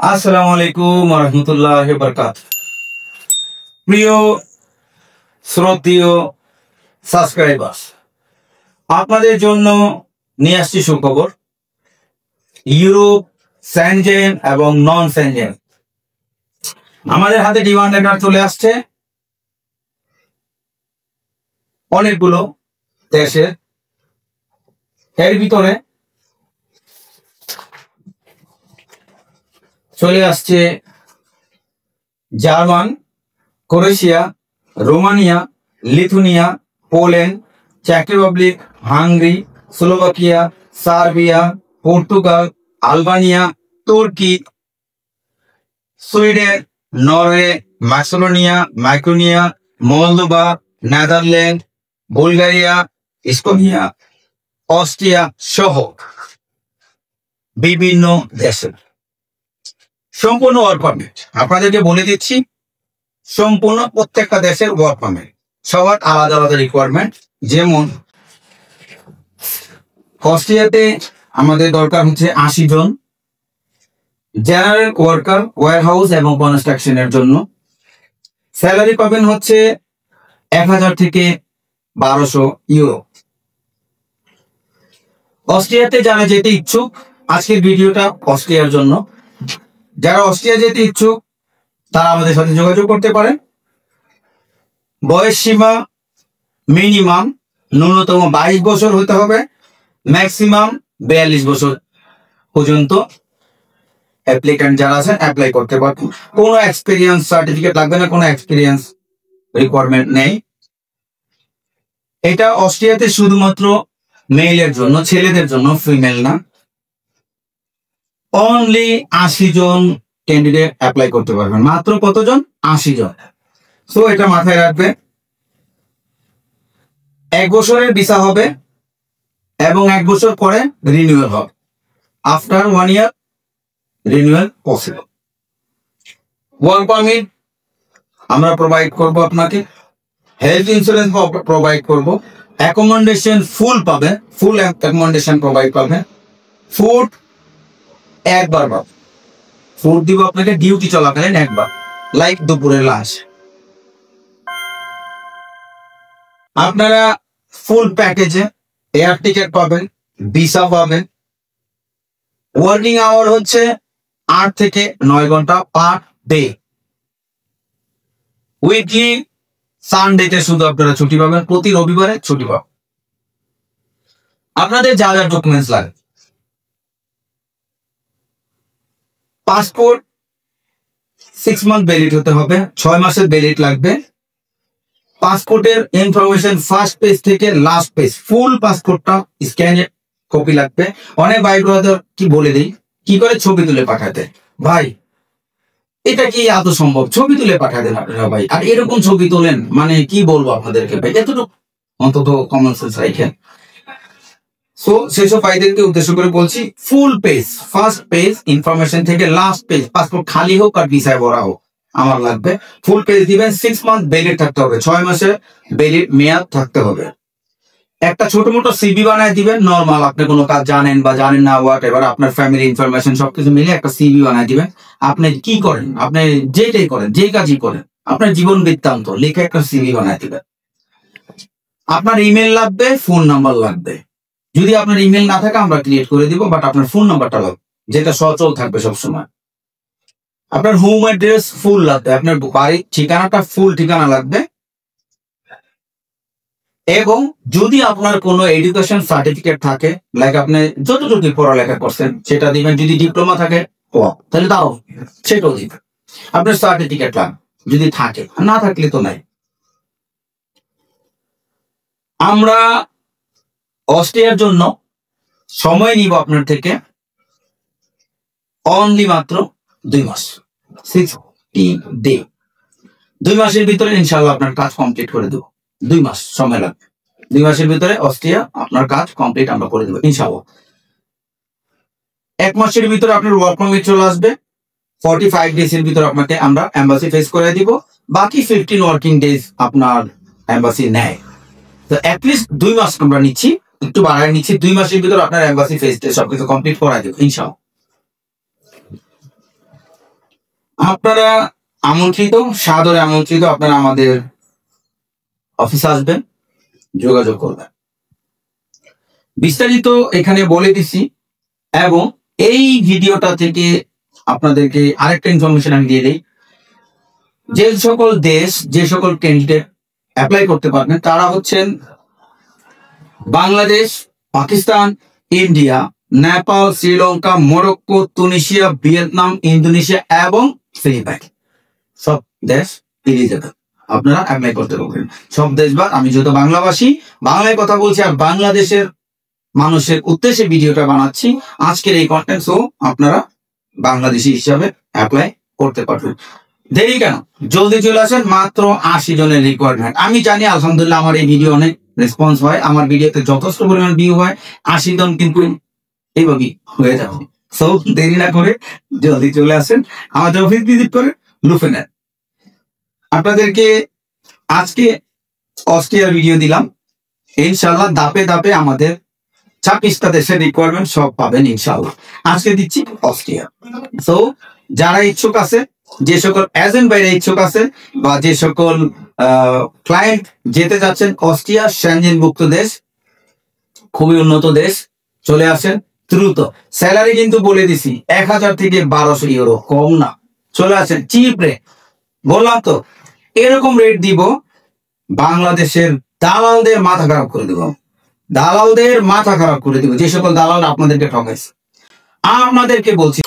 আসসালামু আলাইকুম ওয়া রাহমাতুল্লাহি ওয়া বারাকাতুহু। প্রিয় শ্রদ্ধেয় সাবস্ক্রাইবার্স, আপনাদের জন্য নিয়ে আসছি সুখবর। ইউরোপ, সেনজেন এবং নন সেনজেন আমাদের হাতে ডিমান্ড লেটার চলে আসছে অনেকগুলো দেশের। এর ভিতরে চলে আসছে German, Croatia, Romania, Lithuania, Poland, চেক Republic, Hungary, Slovakia, Serbia, Portugal, Albania, তুর্কি, Sweden, Norway, Macedonia, Moldova, Netherland, Bulgaria, Estonia, Austria সহ বিভিন্ন দেশের সম্পূর্ণ ওয়ার্ক পারমিট। আপনাদেরকে বলে দিচ্ছি, সম্পূর্ণ প্রত্যেকটা দেশের ওয়ার্ক পারমিট, সবার আলাদা আলাদা রিকোয়ারমেন্ট। যেমন অস্ট্রিয়াতে আমাদের দরকার হচ্ছে 80 জন জেনারেল ওয়ার্কার, ওয়্যারহাউস এবং কনস্ট্রাকশনের জন্য। স্যালারি পাবেন হচ্ছে 1000 থেকে 1200 ইউরো। অস্ট্রিয়াতে যারা যেতে ইচ্ছুক, আজকের ভিডিওটা অস্ট্রিয়ার জন্য। যারা অস্ট্রিয়া যেতে ইচ্ছুক তারা আমাদের সাথে যোগাযোগ করতে পারেন। বয়স সীমা মিনিমাম ন্যূনতম 22 বছর হতে হবে, ম্যাক্সিমাম 42 বছর পর্যন্ত অ্যাপ্লিক্যান্ট যারা আছেন অ্যাপ্লাই করতে পারবেন। কোনো এক্সপিরিয়েন্স সার্টিফিকেট লাগবে না, কোনো এক্সপিরিয়েন্স রিকোয়ারমেন্ট নেই। এটা অস্ট্রিয়াতে শুধুমাত্র মেইলের জন্য, ছেলেদের জন্য, ফিমেল না। অনলি 80 জন ক্যান্ডিডেট অ্যাপ্লাই করতে পারবেন। মাত্র কতজন? 80 জন। সো এটা মাথায় রাখবে। 1 বছরের ভিসা হবে এবং 1 বছর পরে রিনিউয়াল হবে। আফটার 1 ইয়ার রিনিউয়াল পসিবল। ওয়ার্ক পারমিট আমরা প্রোভাইড করব আপনাকে, হেলথ ইন্স্যুরেন্স প্রোভাইড করব, অ্যাকোমোডেশন ফুল পাবে, ফুল অ্যাকোমোডেশন প্রোভাইড পাবে, ফুড একবার পাবে। ফুড দিব আপনাকে ডিউটি চলাকালীন একবার, লাইক দুপুরের লাঞ্চ। আপনারা ফুল প্যাকেজে এয়ার টিকেট পাবেন, ভিসা পাবেন। ওয়ার্কিং আওয়ার হচ্ছে 8 থেকে 9 ঘন্টা পার ডে। উইকলি সানডেতে শুধু আপনারা ছুটি পাবেন, প্রতি রবিবারে ছুটি পাবেন। আপনাদের যা যা ডকুমেন্টস লাগে, পাসপোর্ট 6 মান্থ ভ্যালিড হতে হবে, 6 মাসের ভ্যালিড লাগবে। পাসপোর্টের ইনফরমেশন ফার্স্ট পেজ থেকে লাস্ট পেজ, ফুল পাসপোর্টটা স্ক্যানের কপি লাগবে। অনেক ভাই ব্রাদার কি বলে দেই, কি করে ছবি তুলে পাঠাতে। ভাই এটা কি আদৌ সম্ভব? ছবি তুলে পাঠাতে আপনারা ভাই, আর এরকম ছবি তোলেন, মানে কি বলবো আপনাদেরকে ভাই, এতটুকু অন্তত কমন সেন্স রাখেন। সো সেসব ভাইদেরকে উদ্দেশ্য করে বলছি, full page, first page information থেকে লাস্ট পেজ, পাসপোর্ট খালি হোক আর ভিসায় ভরা হোক আমার লাগবে। ফুল পেজ দিবেন। 6 মান্থ ভ্যালিড থাকতে হবে, 6 মাসের ভ্যালিড মেয়াদ থাকতে হবে। একটা ছোট মোটো সিভি বানায় দিবেন, নরমাল আপনি কোনো কাজ জানেন বা জানেন না, হোয়াট এভার, আপনার ফ্যামিলি ইনফরমেশন সবকিছু মিলে একটা সিভি বানায় দিবেন। আপনি কি করেন, আপনি যেটাই করেন, যে কাজই করেন, আপনার জীবন বৃত্তান্ত লিখে একটা সিভি বানায় দিবেন। আপনার ইমেল লাগবে, ফোন নাম্বার লাগবে। যদি আপনার ইমেল না থাকে আমরা ক্রিয়েট করে দিব, বাট আপনার ফোন নাম্বারটা লাগবে, যেটা সচল থাকবে সবসময়। আপনার হোম অ্যাড্রেস ফুল লাগবে, আপনার বাড়ির ঠিকানাটা ফুল ঠিকানা লাগবে। এবং যদি আপনার কোনো এডুকেশন সার্টিফিকেট থাকে, লাইক আপনি যতটুকু পড়ালেখা করছেন সেটা দিবেন। যদি ডিপ্লোমা থাকে তাহলে তাও সেটাও দিবেন। আপনার সার্টিফিকেট লাগবে যদি থাকে, না থাকলে তো নাই। আমরা অস্ট্রিয়ার জন্য সময় নিব আপনার থেকে অনলি মাত্র 2 মাস, 60 ডে। 2 মাসের ভিতরে ইনশাআল্লাহ আপনার কাজ কমপ্লিট করে দেবো। 2 মাস সময় লাগবে। 2 মাসের ভিতরে অস্ট্রিয়া আপনার কাজ কমপ্লিট আমরা করে দেবো ইনশাআল্লাহ। 1 মাসের ভিতরে আপনার ওয়ার্ক পারমিট চলে আসবে। 45 ডেজ এর ভিতরে আপনাকে আমরা এম্বাসি ফেস করে দিব। বাকি 15 ওয়ার্কিং ডেজ আপনার এম্বাসি নেয়। তো অ্যাটলিস্ট 2 মাস আমরা নিচ্ছি, একটু বাড়ায় নিচ্ছি। 2 মাসের ভিতরে আপনার এম্বাসি ফেস সবকিছু কমপ্লিট করা দেবো ইনশাআল্লাহ। আপনারা আমন্ত্রিত, সাদরে আমন্ত্রিত। আপনারা আমাদের অফিসে আসবেন, যোগাযোগ করবেন। বিস্তারিত এখানে বলে দিছি। এবং এই ভিডিওটা থেকে আপনাদেরকে আরেকটা ইনফরমেশন আমি দিয়ে দিই, যে সকল দেশ, যে সকল ক্যান্ডিডেট অ্যাপ্লাই করতে পারবেন তারা হচ্ছেন Bangladesh, Pakistan, India, Nepal, Sri Lanka, Morocco, Tunisia, Vietnam, Indonesia এবং ফিলিপাইন। সব দেশ এলিজেবল, আপনারা অ্যাপ্লাই করতে পারবেন। সব দেশ বা আমি যেহেতু বাংলাভাষী, বাংলায় কথা বলছি আর বাংলাদেশের মানুষের উদ্দেশ্যে ভিডিওটা বানাচ্ছি আজকের এই কন্টেন্ট, সো আপনারা বাংলাদেশি হিসাবে অ্যাপ্লাই করতে পারবেন। দেরি কেন, জলদি চলে আসেন। মাত্র 80 জনের রিকোয়ারমেন্ট। আমি জানি আলহামদুলিল্লাহ আমার এই ভিডিও অনেক রেসপন্স হয়, আমার ভিডিওতে যথেষ্ট পরিমাণ ভিউ হয়। 80 জন কিন্তু এইভাবেই হয়ে যাবে। সো দেরি না করে জলদি চলে আসেন, আমাদের অফিস ভিজিট করে লুফে নেন। আপনাদেরকে আজকে অস্ট্রিয়ার ভিডিও দিলাম, ইনশাল্লাহ ধাপে ধাপে আমাদের 26টা দেশের রিকোয়ারমেন্ট সব পাবেন ইনশাল্লাহ। আজকে দিচ্ছি অস্ট্রিয়া। সো যারা ইচ্ছুক আছে, যে সকল এজেন্ট বাইরে ইচ্ছুক আছে বা যে সকল ক্লায়েন্ট যেতে যাচ্ছেন অস্ট্রিয়া, সেনজেনভুক্ত দেশ, খুবই উন্নত দেশ, চলে আসেন দ্রুত। স্যালারি কিন্তু বলে দিছি 1000 থেকে 1200 ইউরো, কম না। চলে আসেন চিপ রেট, বললাম তো এরকম রেট দিব বাংলাদেশের দালালদের মাথা খারাপ করে দিব, দালালদের মাথা খারাপ করে দিব, যে সকল দালাল আপনাদেরকে ঠকাইছে। আপনাদেরকে বলছি